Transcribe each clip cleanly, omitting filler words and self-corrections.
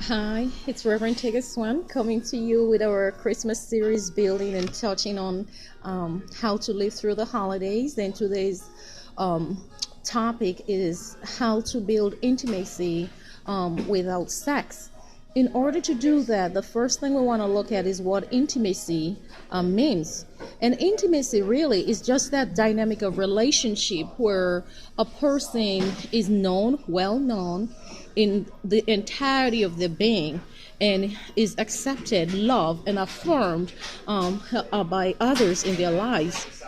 Hi, it's Reverend Tegas Swan coming to you with our Christmas series building and touching on how to live through the holidays. And today's um, topic is how to build intimacy without sex. In order to do that, the first thing we want to look at is what intimacy means. And intimacy really is just that dynamic of relationship where a person is known, well known, in the entirety of their being and is accepted, loved, and affirmed by others in their lives.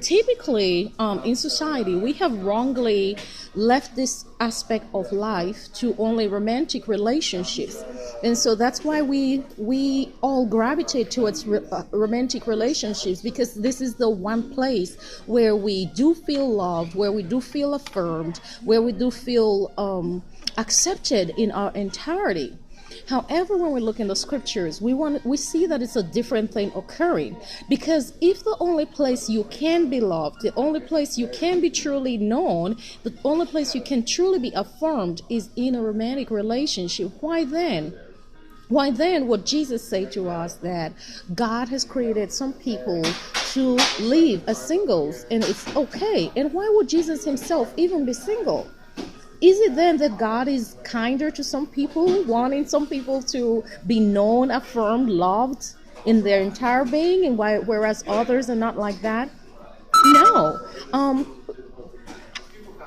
Typically, in society, we have wrongly left this aspect of life to only romantic relationships, and so that's why we all gravitate towards romantic relationships, because this is the one place where we do feel loved, where we do feel affirmed, where we do feel accepted in our entirety. However, when we look in the scriptures, we see that it's a different thing occurring. Because if the only place you can be loved, the only place you can be truly known, the only place you can truly be affirmed is in a romantic relationship, why then? Why then would Jesus say to us that God has created some people to live as singles and it's okay? And why would Jesus himself even be single? Is it then that God is kinder to some people, wanting some people to be known, affirmed, loved in their entire being, and whereas others are not like that? No.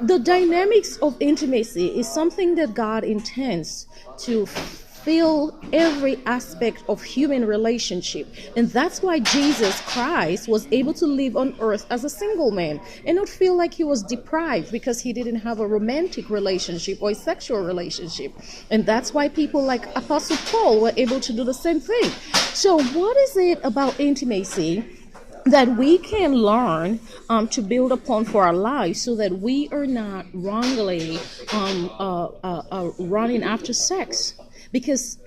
The dynamics of intimacy is something that God intends to fill every aspect of human relationship. And that's why Jesus Christ was able to live on earth as a single man and not feel like he was deprived because he didn't have a romantic relationship or a sexual relationship. And that's why people like Apostle Paul were able to do the same thing. So what is it about intimacy that we can learn to build upon for our lives so that we are not wrongly running after sex? Because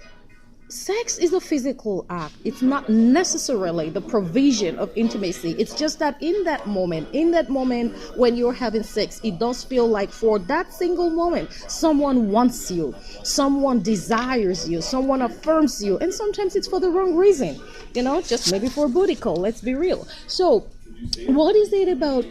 sex is a physical act. It's not necessarily the provision of intimacy. It's just that in that moment when you're having sex, it does feel like for that single moment, someone wants you, someone desires you, someone affirms you. And sometimes it's for the wrong reason, just maybe for a booty call. Let's be real. So what is it about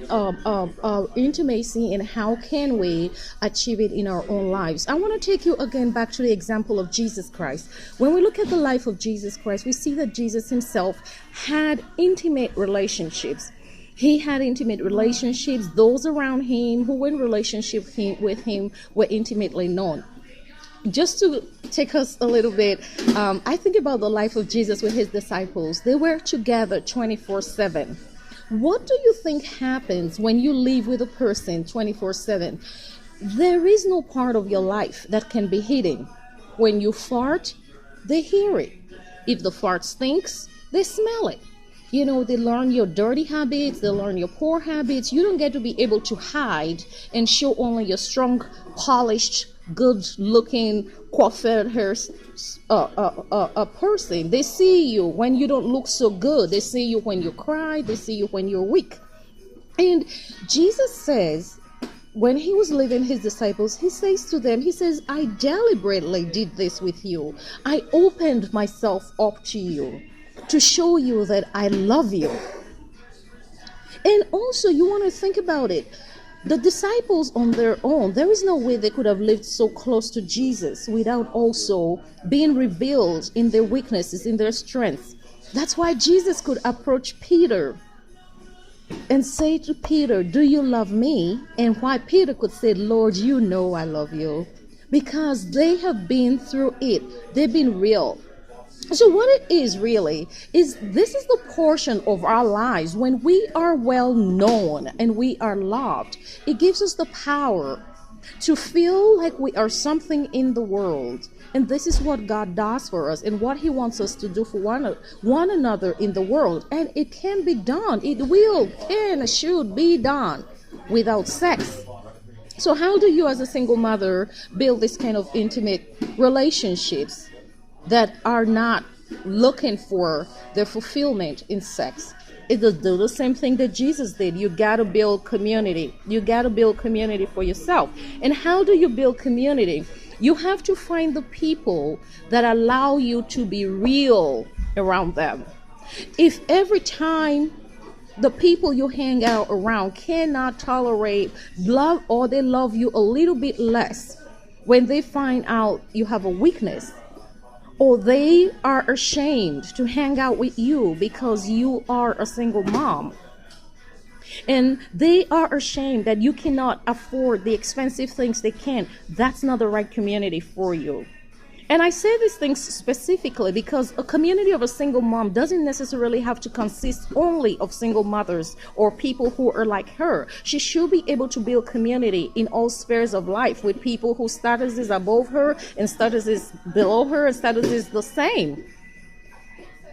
intimacy, and how can we achieve it in our own lives? I want to take you again back to the example of Jesus Christ. When we look at the life of Jesus Christ, we see that Jesus himself had intimate relationships. He had intimate relationships. Those around him who were in relationship with him were intimately known. Just to take us a little bit, I think about the life of Jesus with his disciples. They were together 24/7. What do you think happens when you live with a person 24/7? There is no part of your life that can be hidden. When you fart, they hear it. If the fart stinks, they smell it. They learn your dirty habits, they learn your poor habits. You don't get to be able to hide and show only your strong, polished, good-looking, coiffed hair a person. They see you when you don't look so good. They see you when you cry. They see you when you're weak. And Jesus says, when he was leaving his disciples, he says to them, he says, I deliberately did this with you. I opened myself up to you to show you that I love you. And also, you want to think about it. The disciples on their own, there is no way they could have lived so close to Jesus without also being revealed in their weaknesses, in their strengths. That's why Jesus could approach Peter and say to Peter, do you love me? And why Peter could say, Lord, you know I love you. Because they have been through it. They've been real. So what it is really is this is the portion of our lives when we are well known and we are loved. It gives us the power to feel like we are something in the world. And this is what God does for us and what he wants us to do for one another in the world. And it can be done. It will, can, should be done without sex. So how do you as a single mother build this kind of intimate relationships that are not looking for their fulfillment in sex? It does do the same thing that Jesus did. You got to build community. You got to build community for yourself. And how do you build community? You have to find the people that allow you to be real around them. If every time the people you hang out around cannot tolerate love, or they love you a little bit less when they find out you have a weakness, or they are ashamed to hang out with you because you are a single mom, and they are ashamed that you cannot afford the expensive things they can, that's not the right community for you. And I say these things specifically because a community of a single mom doesn't necessarily have to consist only of single mothers or people who are like her. She should be able to build community in all spheres of life with people whose status is above her and status is below her and status is the same.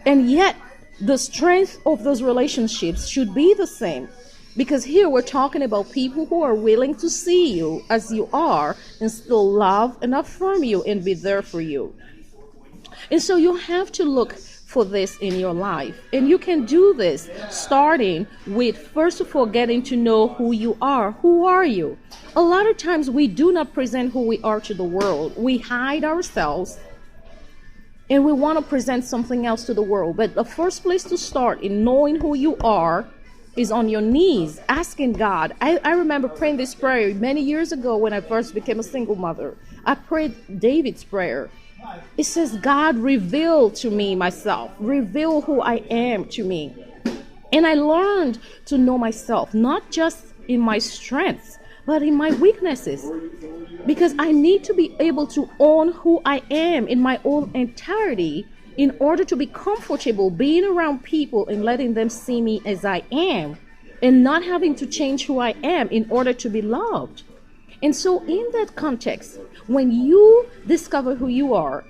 And yet, the strength of those relationships should be the same. Because here we're talking about people who are willing to see you as you are and still love and affirm you and be there for you. And so you have to look for this in your life. And you can do this starting with, first of all, getting to know who you are. Who are you? A lot of times we do not present who we are to the world. We hide ourselves and we want to present something else to the world. But the first place to start in knowing who you are is on your knees, asking God. I remember praying this prayer many years ago when I first became a single mother. I prayed David's prayer. It says, God, reveal to me myself. Reveal who I am to me. And I learned to know myself, not just in my strengths, but in my weaknesses. Because I need to be able to own who I am in my own entirety in order to be comfortable being around people and letting them see me as I am, and not having to change who I am in order to be loved. And so in that context, when you discover who you are,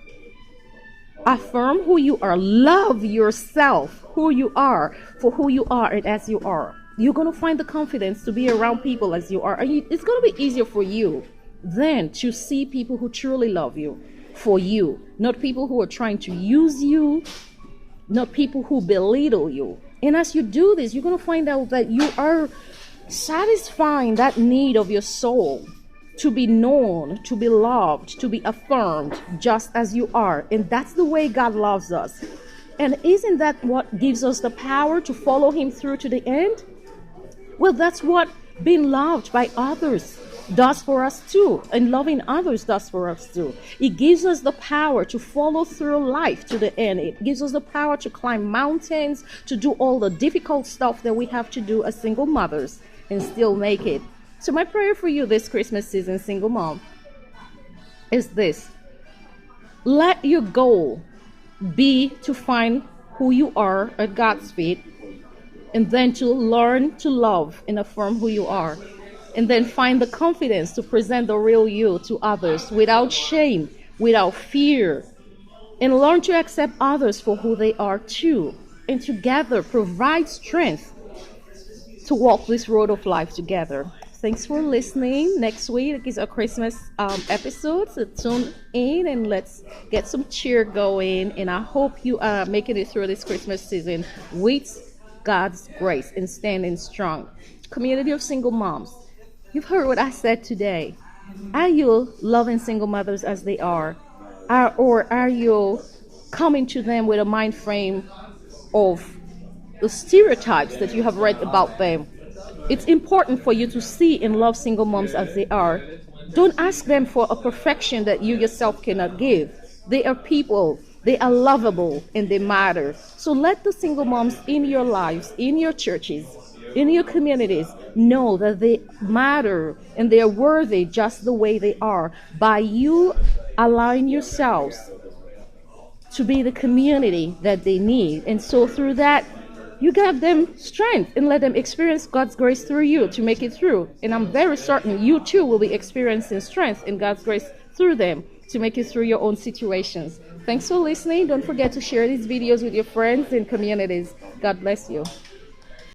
affirm who you are, love yourself, who you are, for who you are and as you are, you're going to find the confidence to be around people as you are. And it's going to be easier for you then to see people who truly love you for you, not people who are trying to use you, not people who belittle you. And as you do this, you're going to find out that you are satisfying that need of your soul to be known, to be loved, to be affirmed just as you are. And that's the way God loves us. And isn't that what gives us the power to follow him through to the end? Well, that's what being loved by others does for us too, and loving others does for us too. It gives us the power to follow through life to the end. It gives us the power to climb mountains, to do all the difficult stuff that we have to do as single mothers and still make it. So my prayer for you this Christmas season, single mom, is this: let your goal be to find who you are at God's feet, and then to learn to love and affirm who you are. And then find the confidence to present the real you to others without shame, without fear. And learn to accept others for who they are too. And together provide strength to walk this road of life together. Thanks for listening. Next week is a Christmas episode, so tune in and let's get some cheer going. And I hope you are making it through this Christmas season with God's grace and standing strong. Community of single moms, you've heard what I said today. Are you loving single mothers as they are? Or are you coming to them with a mind frame of the stereotypes that you have read about them? It's important for you to see and love single moms as they are. Don't ask them for a perfection that you yourself cannot give. They are people. They are lovable and they matter. So let the single moms in your lives, in your churches, in your communities know that they matter and they are worthy just the way they are, by you allowing yourselves to be the community that they need. And so through that, you give them strength and let them experience God's grace through you to make it through. And I'm very certain you too will be experiencing strength and God's grace through them to make it through your own situations. Thanks for listening. Don't forget to share these videos with your friends and communities. God bless you.